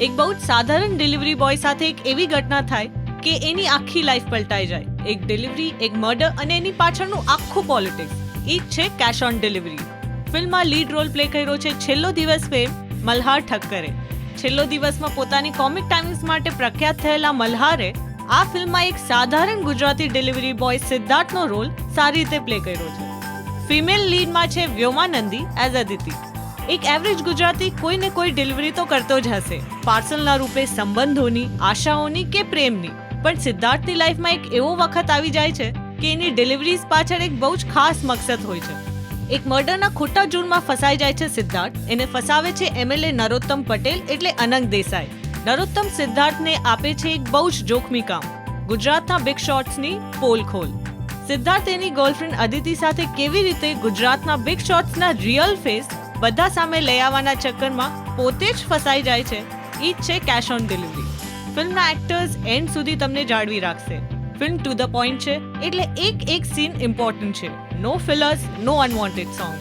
એક બહુ જ સાધારણ ડિલિવરી બોય સાથે એક એવી ઘટના થાય કે એની આખી લાઈફ પલટાઈ જાય. એક ડિલિવરી, એક મર્ડર અને એની પાછળનું આખું પોલિટિક્સ. એ જ છે કેશ ઓન ડિલિવરી. ફિલ્મમાં લીડ રોલ પ્લે કર્યો છે છેલ્લો દિવસ ફેમ મલ્હાર ઠક્કરે. છેલ્લો દિવસમાં પોતાની કોમિક ટાઈમિંગ્સ માટે પ્રખ્યાત થયેલા મલ્હારે આ ફિલ્મમાં એક સાધારણ ગુજરાતી ડિલિવરી બોય સિદ્ધાર્થનો રોલ સારી રીતે પ્લે કર્યો છે. ફિમેલ લીડમાં છે વ્યોમાનંદી એઝ અદિતિ. એક એવરેજ ગુજરાતી કોઈને કોઈ ડિલિવરી તો કરતો જ હશે, પાર્સલના રૂપે સંબંધોની, આશાઓની કે પ્રેમની. પણ સિદ્ધાર્થની લાઈફમાં એક એવો વખત આવી જાય છે કે એની ડિલિવરીઝ પાછળ એક બહુ જ ખાસ મકસદ હોય છે. એક મર્ડરના ખોટા જૂનમાં ફસાઈ જાય છે સિદ્ધાર્થ. એને ફસાવે છે એમએલએ નરોત્તમ પટેલ એટલે અનંત દેસાઈ. નરોત્તમ સિદ્ધાર્થને આપે છે એક બહુ જ જોખમી કામ, ગુજરાતના બિગ શોટ્સની પોલ ખોલ. સિદ્ધાર્થ એની ગર્લફ્રેન્ડ અદિતિ સાથે કેવી રીતે ગુજરાતના બિગ શોટ્સના રિયલ ફેસ બધા સામે લઈ આવવાના ચક્કરમાં પોતે જ ફસાઈ જાય છે. એ જ છે કેશ ઓન ડિલિવરી. ફિલ્મના એક્ટર્સ એન્ડ સુધી તમને જાળવી રાખશે. ફિલ્મ ટુ ધ પોઈન્ટ છે એટલે એક સીન ઇમ્પોર્ટન્ટ છે. No fillers, no unwanted song.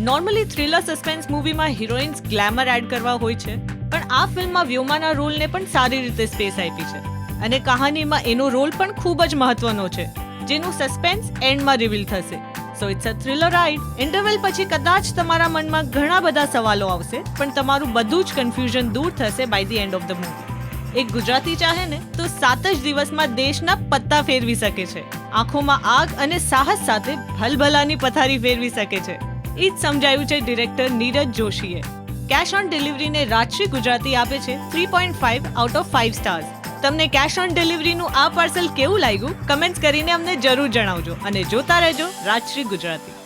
Normally thriller suspense મૂવીમાં હિરોઈન્સ ગ્લેમર એડ કરવા હોય છે, પણ આ ફિલ્મમાં વ્યોમાના રોલને પણ સારી રીતે સ્પેસ આપી છે અને કહાનીમાં એનો રોલ પણ ખૂબ જ મહત્વનો છે, જેનું સસ્પેન્સ એન્ડમાં રિવીલ થશે. So it's a thriller ride. Interval પછી કદાચ તમારા મનમાં ઘણા બધા સવાલો આવશે, પણ તમારું બધું જ કન્ફ્યુઝન દૂર થશે by the end of the movie. એક ગુજરાતી ચાહે ને તો 7 જ દિવસમાં દેશના પત્તા ફેરવી શકે છે. આંખોમાં આગ અને સાહસ સાથે ભલભલાની પથારી ફેરવી શકે છે. એ જ સમજાયું છે ડિરેક્ટર નીરજ જોશીએ. કેશ ઓન ડિલિવરીને રાજશ્રી ગુજરાતી આપે છે 3.5 આઉટ ઓફ 5 સ્ટાર્સ. તમને કેશ ઓન ડિલિવરીનું આ પાર્સલ કેવું લાગ્યું કમેન્ટ્સ કરીને અમને જરૂર જણાવજો અને જોતા રહેજો રાજશ્રી ગુજરાતી.